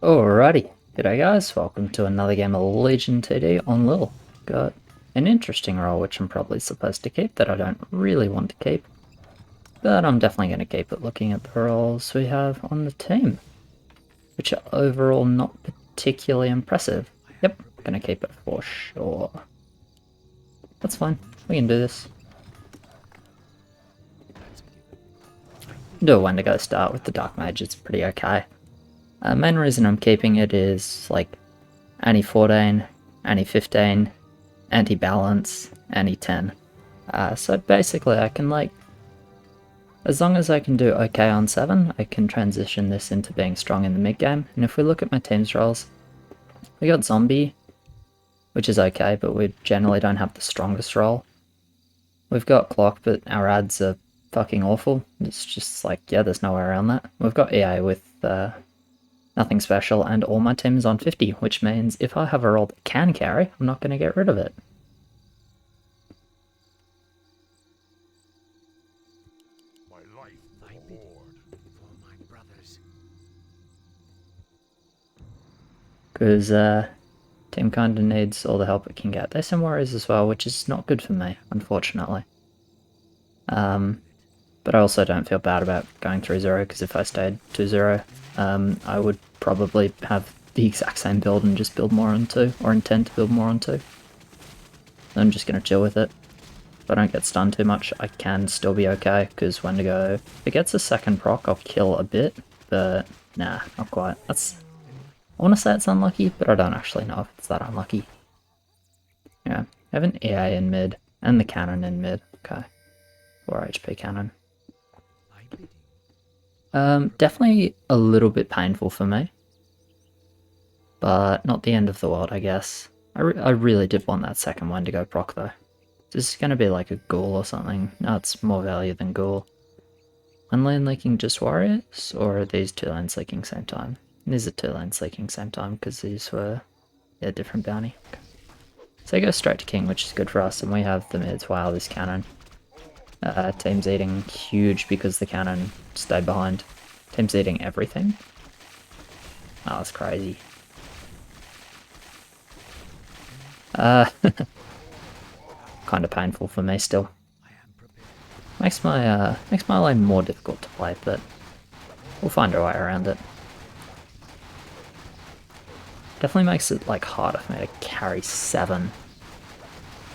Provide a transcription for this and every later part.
Alrighty, g'day guys, welcome to another game of Legion TD on LIHL. Got an interesting role which I'm probably supposed to keep that I don't really want to keep, but I'm definitely going to keep it looking at the roles we have on the team, which are overall not particularly impressive. Yep, going to keep it for sure. That's fine, we can do this. Do a Wendigod start with the Dark Mage, it's pretty okay. Main reason I'm keeping it is like anti-14, anti-15, anti-balance, anti-10. So basically I can as long as I can do okay on 7, I can transition this into being strong in the mid game. And if we look at my team's roles, we got Zombie, which is okay, but we generally don't have the strongest role. We've got Clock, but our ads are fucking awful. It's just like, yeah, there's no way around that. We've got EA with nothing special, and all my team is on 50, which means if I have a role that can carry, I'm not going to get rid of it. Because team kind of needs all the help it can get. There's some worries as well, which is not good for me, unfortunately. But I also don't feel bad about going 3-0, because if I stayed 2-0, I would probably have the exact same build and just build more on 2, or intend to build more on 2. I'm just going to chill with it. If I don't get stunned too much, I can still be okay, because Wendigod, if it gets a second proc, I'll kill a bit, but nah, not quite. I want to say it's unlucky, but I don't actually know if it's that unlucky. Yeah, I have an EA in mid, and the cannon in mid. Okay. 4 HP cannon. Definitely a little bit painful for me. But not the end of the world, I guess. I really did want that second Wendigo proc, though. This is going to be like a ghoul or something. No, it's more value than ghoul. One lane leaking just warriors, or are these 2 lanes leaking same time? These are 2 lanes leaking same time, because these were, yeah, different bounty. Okay. So they go straight to king, which is good for us, and we have the mids. Wow, this cannon. Team's eating huge because the cannon stayed behind. Team's eating everything. Oh, that's crazy. Kind of painful for me still. Makes my lane more difficult to play, but we'll find our way around it. Definitely makes it like harder for me to carry 7.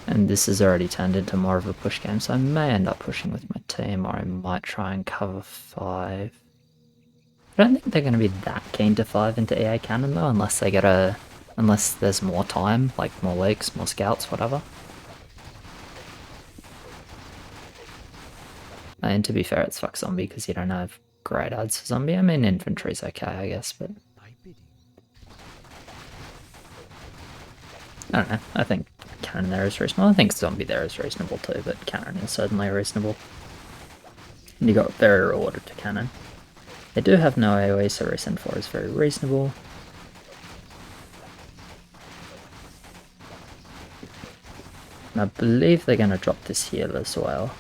And this has already turned into more of a push game, so I may end up pushing with my team, or I might try and cover 5. I don't think they're going to be that keen to 5 into EA cannon though, unless they get unless there's more time, like more leaks, more scouts, whatever. And to be fair, it's fuck zombie because you don't have great odds for zombie. I mean, infantry's okay, I guess, but I don't know. I think cannon there is reasonable. I think zombie there is reasonable too, but cannon is certainly reasonable. And you got very rewarded to cannon. They do have no AoE, so resend 4 is very reasonable. And I believe they're going to drop this heal as well.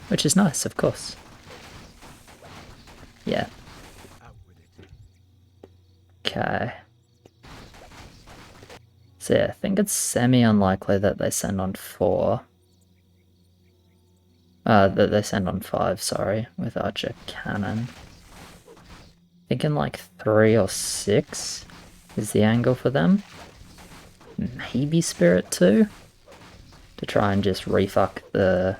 Which is nice, of course. Yeah. Okay. So yeah, I think it's semi-unlikely that they send on 4. That they send on 5, sorry, with Archer Cannon. Thinking like 3 or 6 is the angle for them. Maybe Spirit 2? To try and just refuck the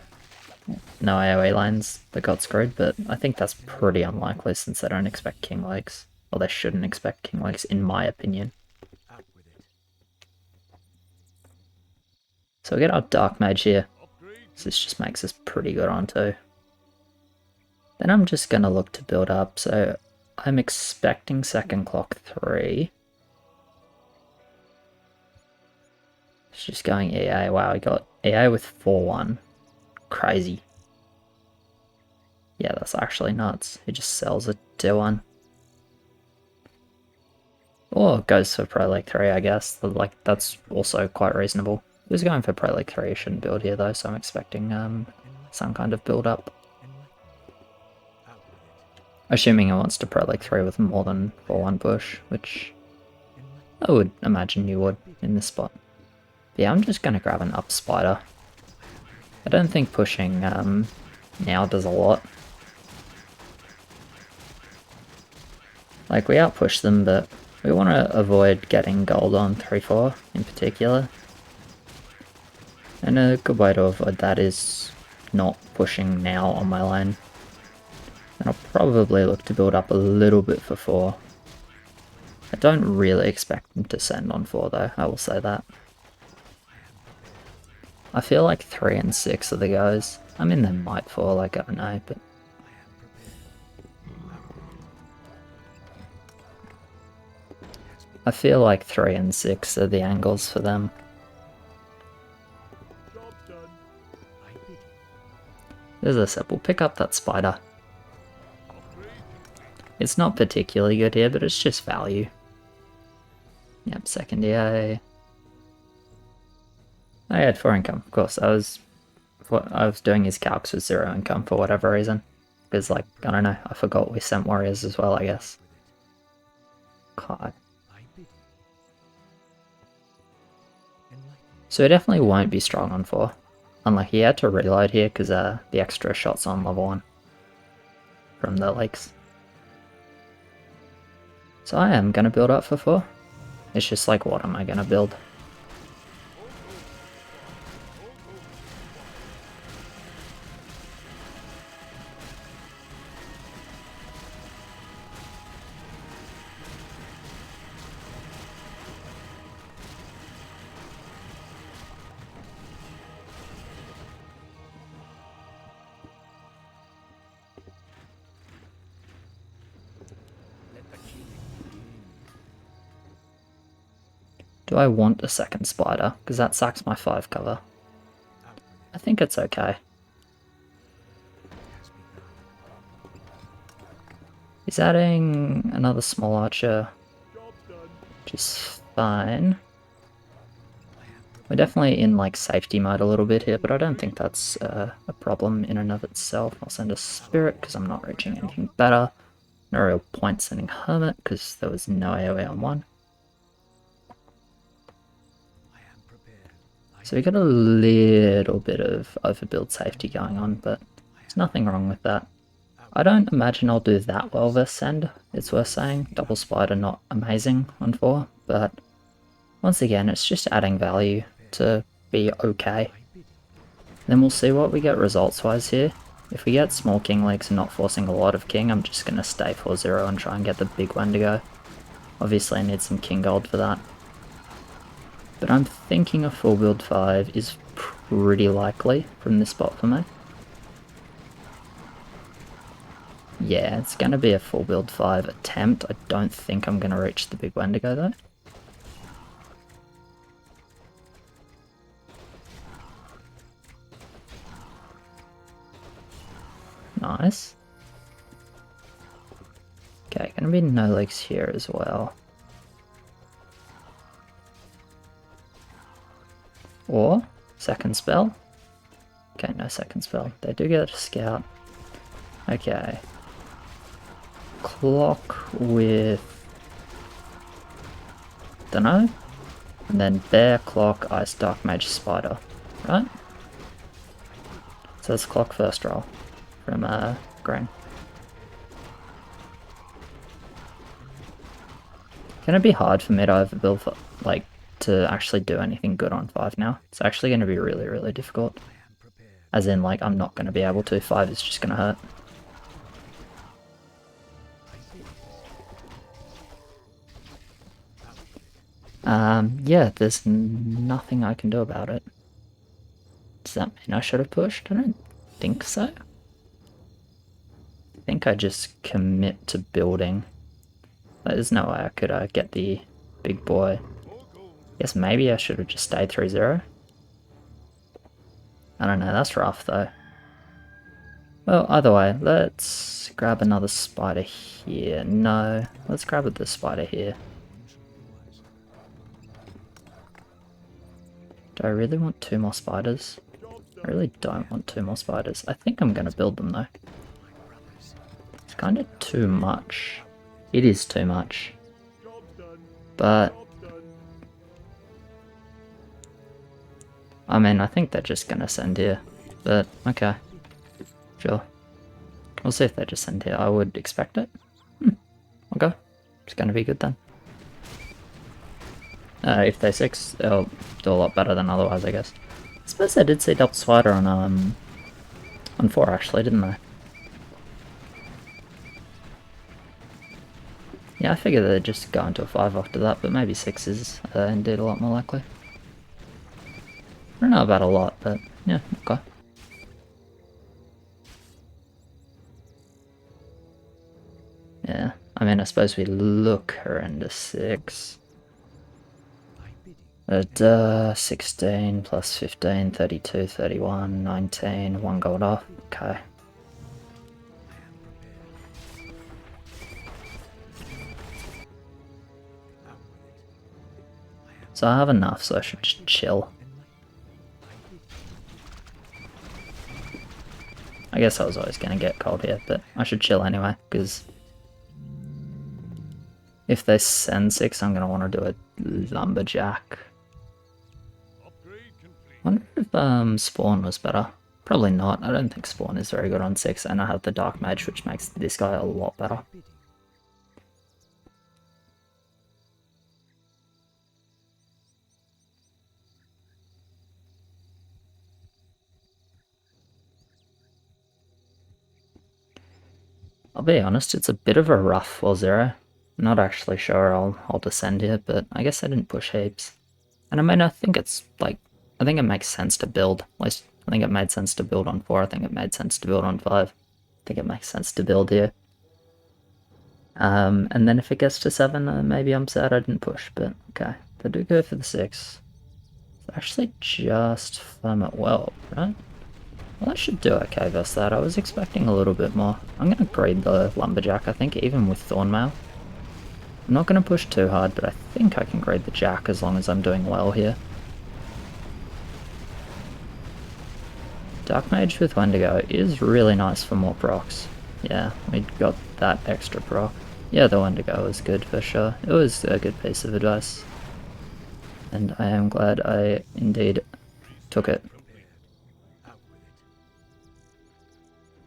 no AoE lanes that got screwed, but I think that's pretty unlikely since they don't expect King Lakes. Or they shouldn't expect King Lakes, in my opinion. So we get our Dark Mage here. So this just makes us pretty good on 2. Then I'm just going to look to build up, so I'm expecting second clock 3. It's just going EA. Wow, we got EA with 4-1. Crazy. Yeah, that's actually nuts. He just sells it 2-1. Or goes for Pro League 3, I guess. Like, that's also quite reasonable. If he was going for Pro League 3, he shouldn't build here though, so I'm expecting some kind of build up. Assuming it wants to pro like 3 with more than 4-1 push, which I would imagine you would in this spot. But yeah, I'm just going to grab an up spider. I don't think pushing now does a lot. Like, we outpush them, but we want to avoid getting gold on 3-4 in particular. And a good way to avoid that is not pushing now on my lane. And I'll probably look to build up a little bit for 4. I don't really expect them to send on 4 though, I will say that. I feel like 3 and 6 are the goes. I mean, they might fall, like, I don't know, but... I feel like 3 and 6 are the angles for them. As I said, we'll pick up that spider. It's not particularly good here, but it's just value. Yep, second EA. I had 4 income, of course. I was doing his calcs with 0 income for whatever reason. Because, like, I don't know, I forgot we sent warriors as well, I guess. God. So he definitely won't be strong on 4. Unlike he had to reload here because the extra shots on level 1 from the lakes. So I am going to build up for 4. It's just like, what am I going to build? Do I want a second spider? Because that sacks my 5 cover. I think it's okay. He's adding another small archer, which is fine. We're definitely in like safety mode a little bit here, but I don't think that's a problem in and of itself. I'll send a spirit because I'm not reaching anything better. No real point sending hermit because there was no AoE on 1. So we got a little bit of overbuild safety going on, but there's nothing wrong with that. I don't imagine I'll do that well versus send, it's worth saying. Double spider not amazing on 4, but once again it's just adding value to be okay. Then we'll see what we get results wise here. If we get small king legs and not forcing a lot of king, I'm just going to stay 4-0 and try and get the big Wendigo. Obviously I need some king gold for that. But I'm thinking a full build 5 is pretty likely from this spot for me. Yeah, it's going to be a full build 5 attempt. I don't think I'm going to reach the big Wendigo though. Nice. Okay, going to be no legs here as well. Or, second spell. Okay, no second spell. They do get a scout. Okay. Clock with... dunno. And then bear, clock, ice, dark mage, spider. Right? So it's clock first roll from green. Gonna be hard for me to overbuild for, like, to actually do anything good on 5 now. It's actually going to be really, really difficult. As in, like, I'm not going to be able to. 5 is just going to hurt. Yeah, there's nothing I can do about it. Does that mean I should have pushed? I don't think so. I think I just commit to building. There's no way I could get the big boy. Guess maybe I should have just stayed 3-0. I don't know, that's rough though. Well, either way, let's grab another spider here. No, let's grab the spider here. Do I really want 2 more spiders? I really don't want 2 more spiders. I think I'm going to build them though. It's kind of too much. It is too much. But I mean, I think they're just gonna send here. But okay. Sure. We'll see if they just send here. I would expect it. Okay. It's gonna be good then. If they 6, they'll do a lot better than otherwise, I guess. I suppose they did see double spider on 4 actually, didn't they? Yeah, I figured they'd just go into a 5 after that, but maybe 6 is indeed a lot more likely. I don't know about a lot, but yeah, okay. Yeah, I mean, I suppose we look horrendous 6. At 16 plus 15, 32, 31, 19, 1 gold off. Okay. So I have enough, so I should just chill. I guess I was always going to get cold here, but I should chill anyway, because if they send 6, I'm going to want to do a lumberjack. I wonder if spawn was better. Probably not. I don't think spawn is very good on 6, and I have the dark mage, which makes this guy a lot better. I'll be honest, it's a bit of a rough 4-0. I'm not actually sure I'll descend here, but I guess I didn't push heaps. And I mean, I think it's like, I think it makes sense to build. At least, I think it made sense to build on 4, I think it made sense to build on 5. I think it makes sense to build here. And then if it gets to 7, maybe I'm sad I didn't push, but okay. They do go for the 6. It's actually just firm it well, right? Well, I should do okay versus that. I was expecting a little bit more. I'm going to grade the lumberjack, I think, even with thornmail. I'm not going to push too hard, but I think I can grade the jack as long as I'm doing well here. Dark Mage with Wendigo is really nice for more procs. Yeah, we got that extra proc. Yeah, the Wendigo was good for sure. It was a good piece of advice. And I am glad I indeed took it.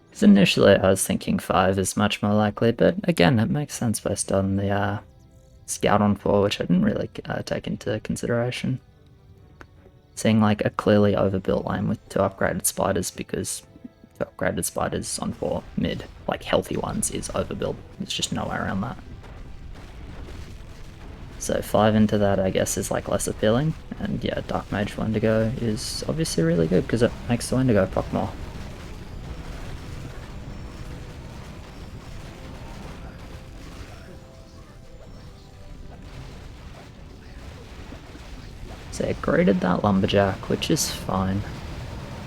Because initially I was thinking 5 is much more likely, but again, it makes sense based on the scout on 4, which I didn't really take into consideration. Seeing like a clearly overbuilt lane with 2 upgraded spiders, because 2 upgraded spiders on 4 mid, like healthy ones, is overbuilt. There's just no way around that. So 5 into that, I guess, is like less appealing, and yeah, Dark Mage Wendigo is obviously really good because it makes the Wendigo proc more. So I graded that lumberjack, which is fine,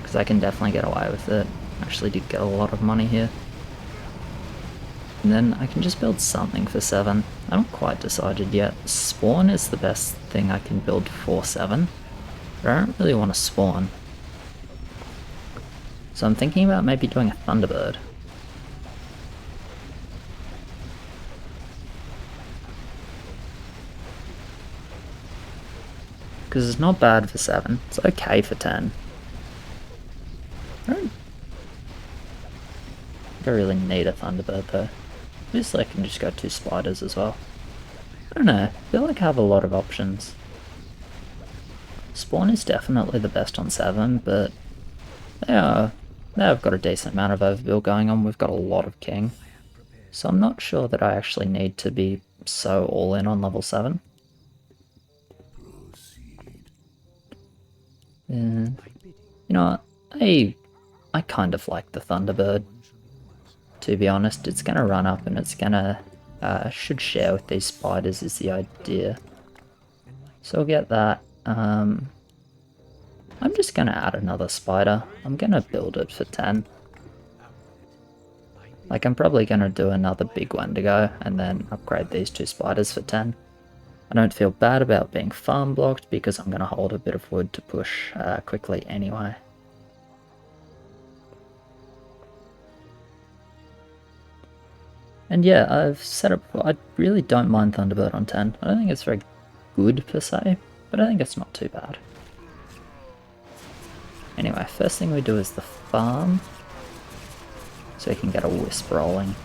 because I can definitely get away with it. Actually did get a lot of money here. And then I can just build something for 7. I haven't quite decided yet. Spawn is the best thing I can build for 7, but I don't really want to spawn. So I'm thinking about maybe doing a Thunderbird. Because it's not bad for 7, it's okay for 10. I don't really need a Thunderbird though. Obviously I can just go 2 spiders as well. I don't know, I feel like I have a lot of options. Spawn is definitely the best on 7, but they've got a decent amount of overbuild going on. We've got a lot of king. So I'm not sure that I actually need to be so all in on level 7. You know what? I kind of like the Thunderbird. To be honest, it's gonna run up and it's gonna should share with these spiders is the idea. So we'll get that. I'm just gonna add another spider. I'm gonna build it for 10. Like, I'm probably gonna do another big Wendigo and then upgrade these 2 spiders for 10. I don't feel bad about being farm blocked because I'm gonna hold a bit of wood to push quickly anyway. And yeah, I've set up, I really don't mind Thunderbird on 10. I don't think it's very good per se, but I think it's not too bad. Anyway, first thing we do is the farm, so we can get a wisp rolling.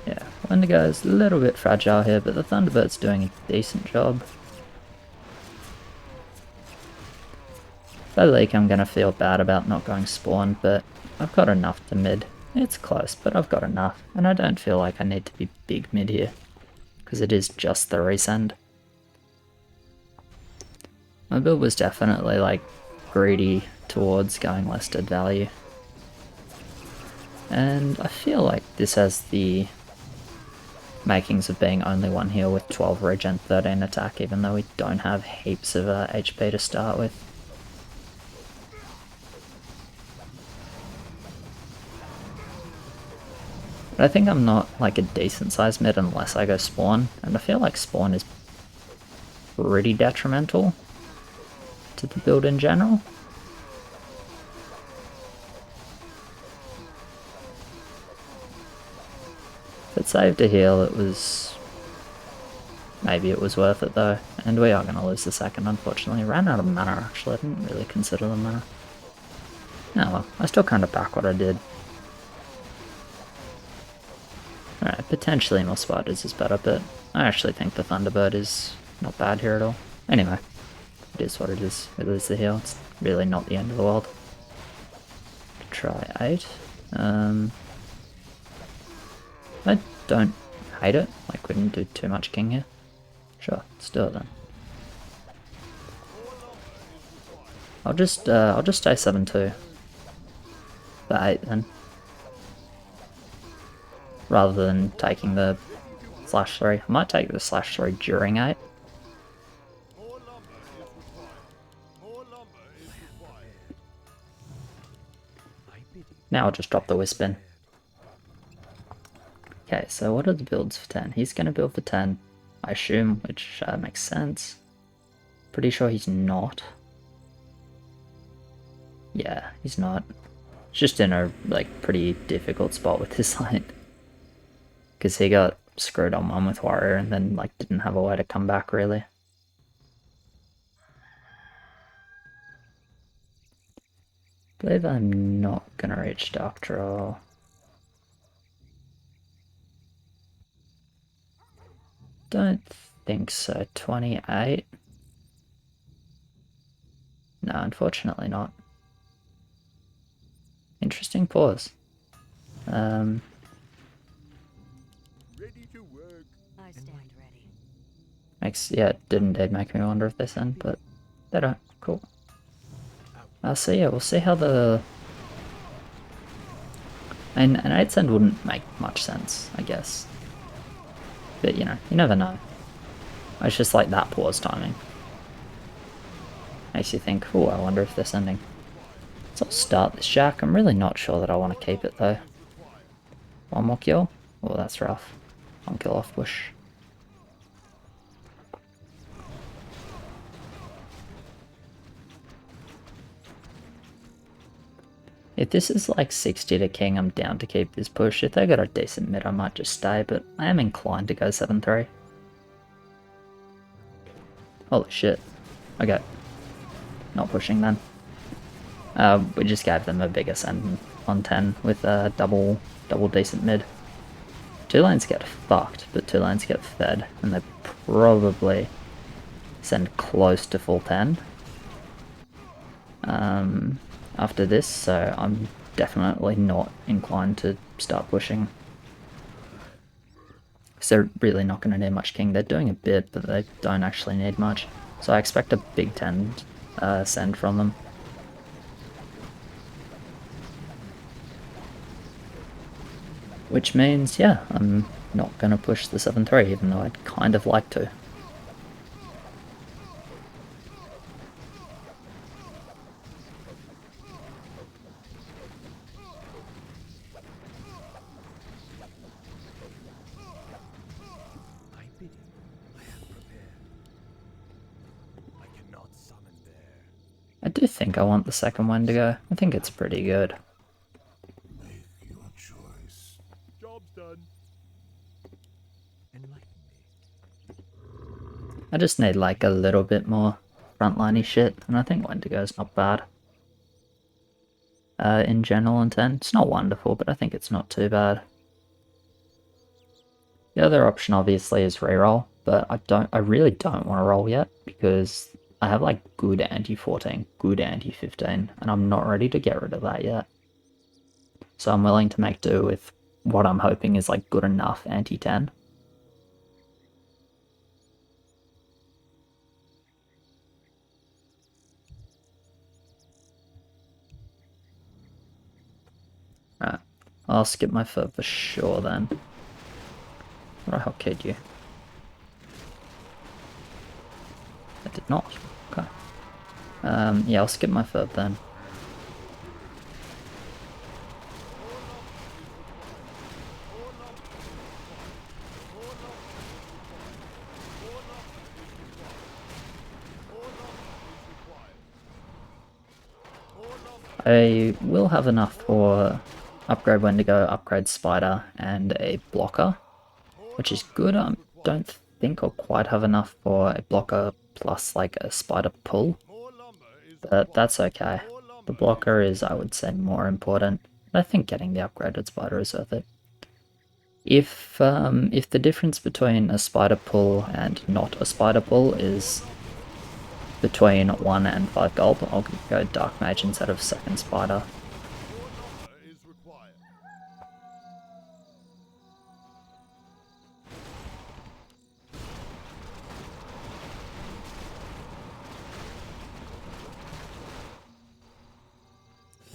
Yeah, Wendigod's a little bit fragile here, but the Thunderbird's doing a decent job. If I leak, I'm gonna feel bad about not going spawn, but I've got enough to mid. It's close, but I've got enough, and I don't feel like I need to be big mid here, because it is just the resend. My build was definitely like greedy towards going listed value. And I feel like this has the makings of being only one heal with 12 regen, 13 attack, even though we don't have heaps of HP to start with. But I think I'm not like a decent sized mid unless I go spawn, and I feel like spawn is pretty detrimental to the build in general. If it saved a heal, it was... maybe it was worth it though, and we are going to lose the second unfortunately. Ran out of mana actually, I didn't really consider the mana. Oh well, I still kind of back what I did. Alright, potentially more spiders is better, but I actually think the Thunderbird is not bad here at all. Anyway, it is what it is. We lose the heal, it's really not the end of the world. Try 8. I don't hate it, like we didn't do too much king here. Sure, let's do it then. I'll just stay 7-2. For 8 then. Rather than taking the /3. I might take the /3 during 8. Now I'll just drop the wisp in. Okay, so what are the builds for 10? He's going to build for 10, I assume, which makes sense. Pretty sure he's not. Yeah, he's not. He's just in a like pretty difficult spot with his line. Because he got screwed on one with Warrior and then like didn't have a way to come back really. I believe I'm not gonna reach Dark Draw. Don't think so. 28? No, unfortunately not. Interesting pause. Ready to work. I stand ready. Yeah, it did indeed make me wonder if they send, but they don't. Cool. So yeah, we'll see how the... an 8 send wouldn't make much sense, I guess. But you know, you never know. It's just like that pause timing. Makes you think, oh, I wonder if they're sending. So I'll start this Jack. I'm really not sure that I want to keep it though. One more kill? Oh, that's rough. One kill off bush. If this is like 60 to king, I'm down to keep this push. If they got a decent mid, I might just stay, but I am inclined to go 7-3. Holy shit. Okay. Not pushing then. We just gave them a bigger send on 10 with a double decent mid. 2 lanes get fucked, but 2 lanes get fed, and they probably send close to full 10 after this, so I'm definitely not inclined to start pushing. Because they're really not going to need much king. They're doing a bit, but they don't actually need much. So I expect a big 10 send from them. Which means, yeah, I'm not going to push the 7-3, even though I'd kind of like to. I do do think I want the second Wendigo. I think it's pretty good. Make your choice. Job's done. I just need like a little bit more frontliney shit, and I think Wendigo's not bad. In general intent, it's not wonderful, but I think it's not too bad. The other option obviously is reroll, but I really don't want to roll yet because I have like good anti-14, good anti-15, and I'm not ready to get rid of that yet. So I'm willing to make do with what I'm hoping is like good enough anti-10. Right, I'll skip my foot for sure then. Or I'll kid you. I did not. Okay. Yeah, I'll skip my foot then. I will have enough for upgrade Wendigo, upgrade Spider, and a blocker, which is good. I don't think I'll quite have enough for a blocker plus like a Spider pull, but that's okay. The blocker is, I would say, more important. I think getting the upgraded Spider is worth it. If the difference between a Spider pull and not a Spider pull is between 1 and 5 gold, I'll go Dark Mage instead of second Spider.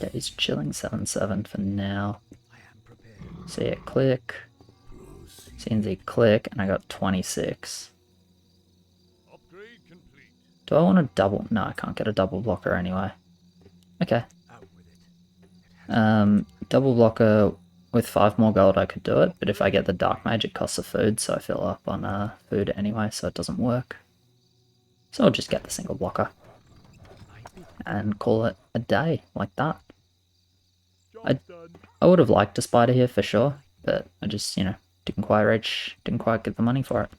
Yeah, he's chilling 7-7 for now. See it click. CNZ click, and I got 26. Do I want a double? No, I can't get a double blocker anyway. Okay. Double blocker with 5 more gold I could do it, but if I get the Dark Mage it costs a food, so I fill up on food anyway, so it doesn't work. So I'll just get the single blocker. And call it a day, like that. I would have liked a Spider here for sure, but I just, you know, didn't quite get the money for it.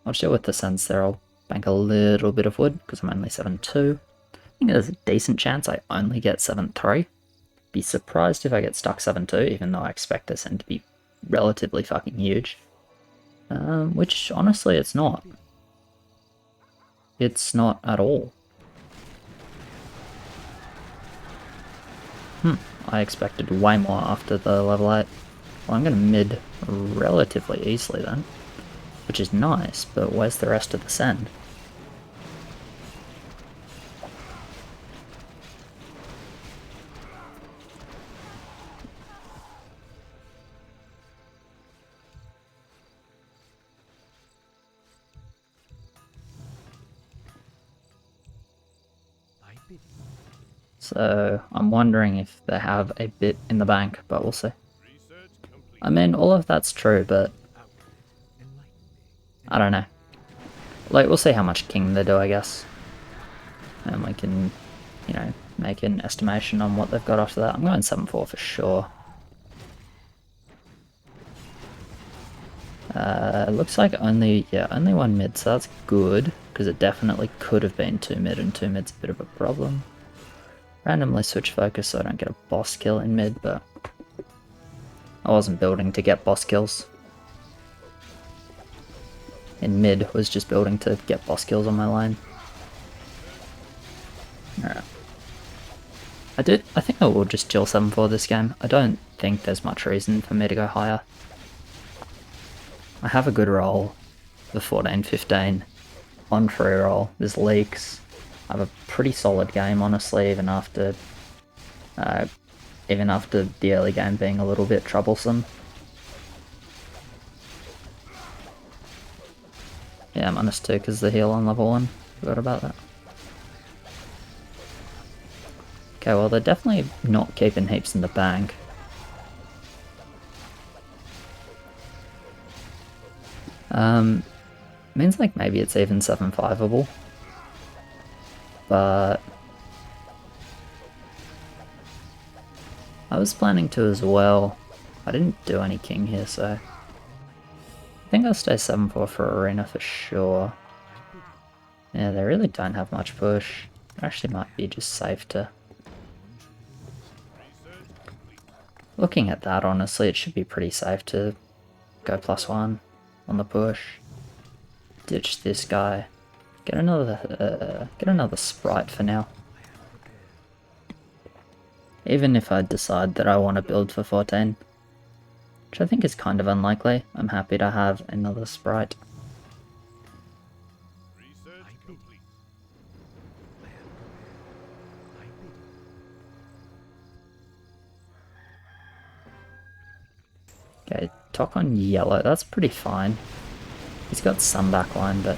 I'll deal with the sense there. I'll bank a little bit of wood because I'm only 7-2. I think there's a decent chance I only get 7-3. Be surprised if I get stuck 7-2, even though I expect this end to be relatively fucking huge. Which, honestly, it's not. It's not at all. I expected way more after the level 8. Well, I'm going to mid relatively easily then. Which is nice, but where's the rest of the send? So I'm wondering if they have a bit in the bank, but we'll see. I mean, all of that's true, but I don't know. Like, we'll see how much king they do, I guess. And we can, you know, make an estimation on what they've got after that. I'm going 7-4 for sure. Looks like only one mid, so that's good, because it definitely could have been 2 mid, and 2 mid's a bit of a problem. Randomly switch focus so I don't get a boss kill in mid, but I wasn't building to get boss kills. In mid was just building to get boss kills on my lane. Alright. I think I will just chill 7-4 this game. I don't think there's much reason for me to go higher. I have a good roll, the 14-15 on free roll. There's leaks. I have a pretty solid game, honestly, even after the early game being a little bit troublesome. Yeah, -2 because the heal on level 1. Forgot about that. Okay, well, they're definitely not keeping heaps in the bank. Means like maybe it's even 7-5-able. but I was planning to as well. I didn't do any king here, so I think I'll stay 7-4 for arena for sure. Yeah, they really don't have much push. It actually might be just safe to... Looking at that, honestly, it should be pretty safe to go +1 on the push. Ditch this guy. Get another sprite for now. Even if I decide that I want to build for 14, which I think is kind of unlikely, I'm happy to have another sprite. Okay, talk on yellow, that's pretty fine. He's got some backline, but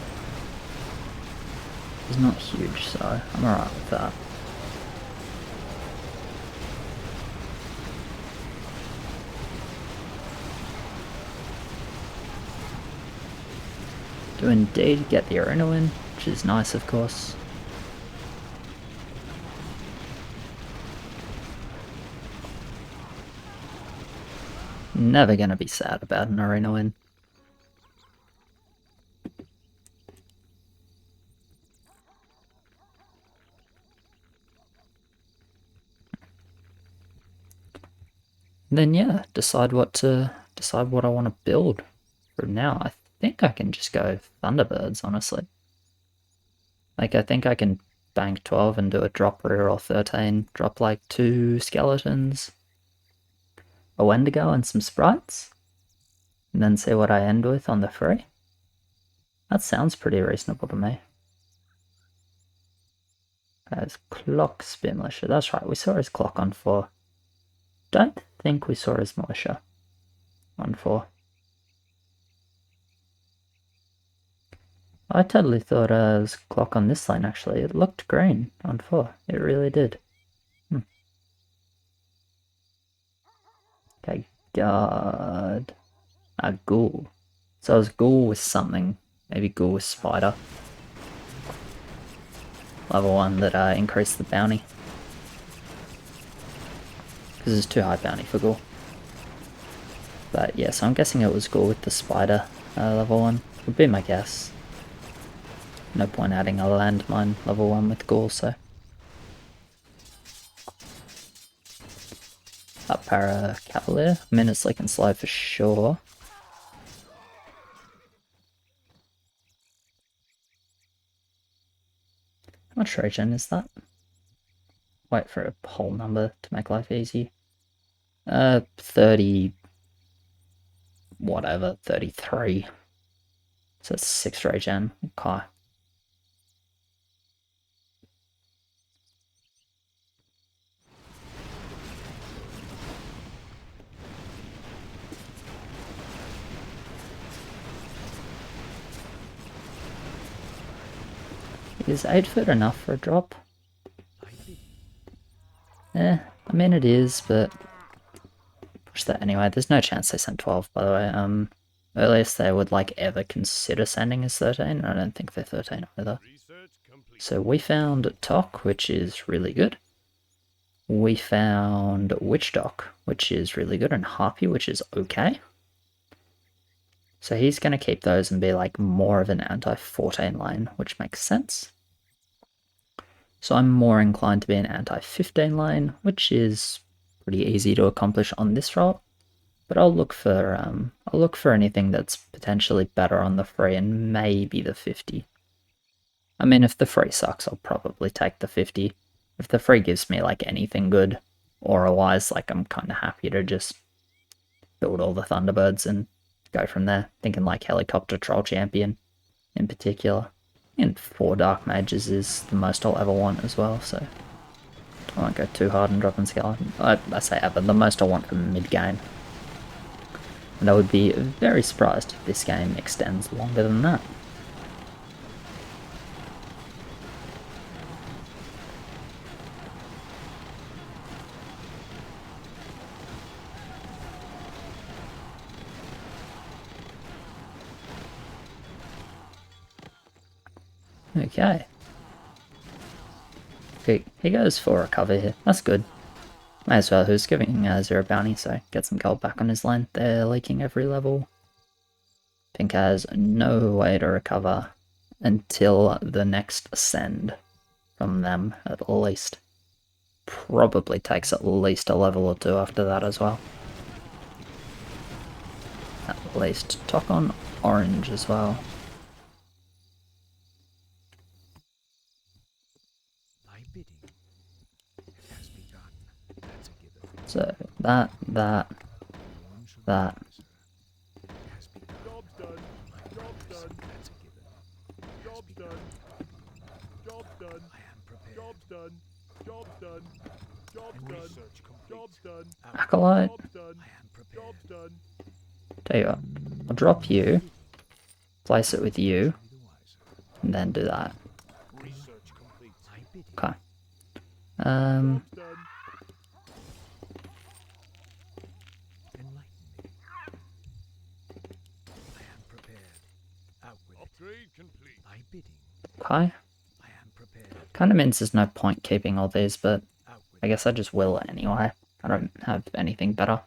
he's not huge, so I'm alright with that. Do indeed get the arena win, which is nice, of course. Never gonna be sad about an arena win. Then yeah, decide what I want to build. For now, I think I can just go Thunderbirds, honestly. Like, I think I can bank 12 and do a drop reroll 13, drop like 2 skeletons, a Wendigo and some sprites, and then see what I end with on the free. That sounds pretty reasonable to me. As clock spin militia, that's right, we saw his clock on 4. Don't think we saw his militia on 4. I totally thought it was clock on this line, actually. It looked green on 4. It really did. Okay, guard. A ghoul. So it was ghoul with something. Maybe ghoul with spider. Level 1 that increased the bounty. Because it's too high bounty for ghoul. But yeah, so I'm guessing it was ghoul with the spider level 1. Would be my guess. No point adding a landmine level 1 with ghoul, so. Up para cavalier. Minutes like and slow for sure. How much regen is that? Wait for a whole number to make life easy. 30... whatever, 33. So it's 6 regen. Okay. Is 8 foot enough for a drop? I mean it is, but push that anyway. There's no chance they sent 12, by the way. Earliest they would like ever consider sending is 13. I don't think they're 13 either. So we found Tok, which is really good. We found Witch Dock, which is really good, and Harpy, which is okay. So he's going to keep those and be like more of an anti-14 lane, which makes sense. So I'm more inclined to be an anti-15 lane, which is pretty easy to accomplish on this role. But I'll look for anything that's potentially better on the free and maybe the 50. I mean, if the free sucks, I'll probably take the 50. If the free gives me like anything good, aura-wise, like I'm kind of happy to just build all the Thunderbirds and go from there. Thinking like Helicopter Troll Champion in particular. And 4 Dark Mages is the most I'll ever want as well, so I won't go too hard on dropping Skeleton. I say ever, the most I want from mid-game. And I would be very surprised if this game extends longer than that. Okay. He goes for a cover here. That's good. May as well. Who's giving 0 bounty, so get some gold back on his lane. They're leaking every level. Pink has no way to recover until the next send from them, at least. Probably takes at least a level or 2 after that as well. At least. Talk on orange as well. So that. Acolyte. Tell you what, I'll drop you, place it with you, and then do that. Okay. Okay. Kind of means there's no point keeping all these, but I guess I just will anyway. I don't have anything better.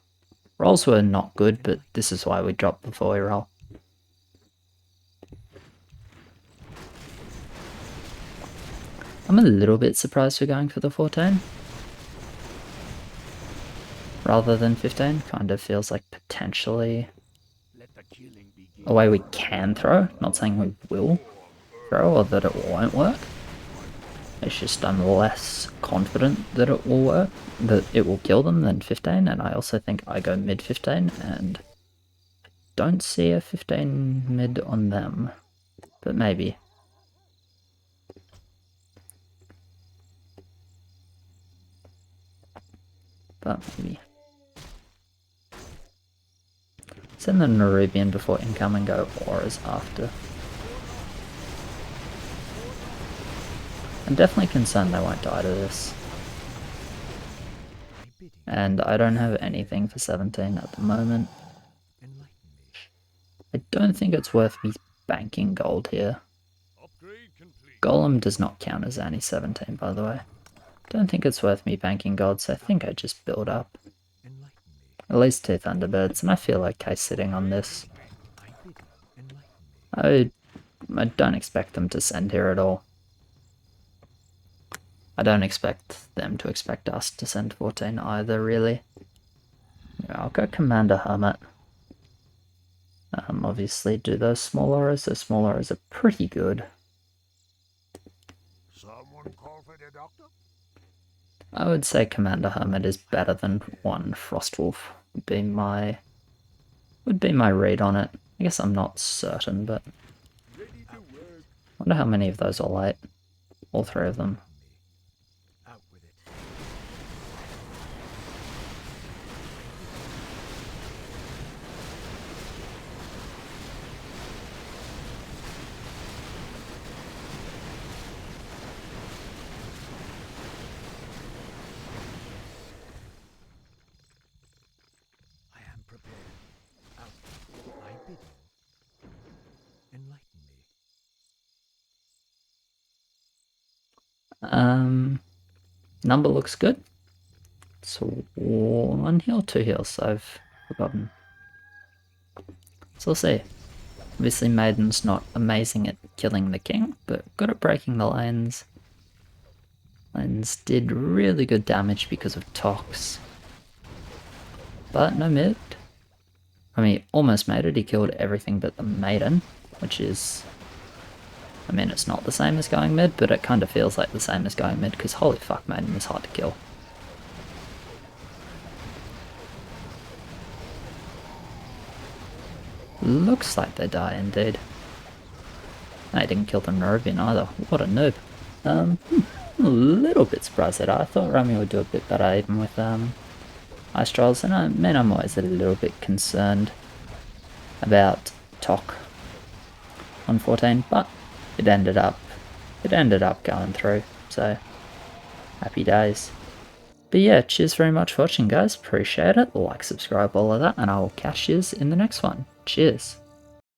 Rolls were not good, but this is why we drop before we roll. I'm a little bit surprised we're going for the 14. Rather than 15. Kind of feels like potentially a way we can throw. Not saying we will throw or that it won't work. It's just I'm less confident that it will work, that it will kill them than 15, and I also think I go mid 15, and don't see a 15 mid on them, but maybe. But maybe. Send the Nerubian before income and go auras after. I'm definitely concerned they won't die to this. And I don't have anything for 17 at the moment. I don't think it's worth me banking gold here. Golem does not count as any 17, by the way. Don't think it's worth me banking gold, so I think I just build up. At least 2 Thunderbirds, and I feel okay sitting on this. I don't expect them to send here at all. I don't expect them to expect us to send 14 either, really. Yeah, I'll go Commander Hermit. Obviously do those small auras. Those small auras are pretty good. Someone call for the doctor? I would say Commander Hermit is better than 1 Frostwolf. Would be my read on it. I guess I'm not certain, but I wonder how many of those are light. All 3 of them. Number looks good. So 1 heal, 2 heals, I've forgotten. So we'll see. Obviously Maiden's not amazing at killing the king, but good at breaking the lanes. Lanes did really good damage because of Tox. But no mid. I mean, almost made it, he killed everything but the Maiden, which is... I mean, it's not the same as going mid, but it kind of feels like the same as going mid, because holy fuck, Maiden is hard to kill. Looks like they die indeed. I didn't kill the Nerubian either. What a noob. A little bit surprised at that. I thought Rami would do a bit better even with Ice Trials, and I'm always a little bit concerned about Tok on 14, but it ended up going through, so happy days. But yeah, cheers very much for watching, guys. Appreciate it. Like, subscribe, all of that, and I will catch yous in the next one. Cheers.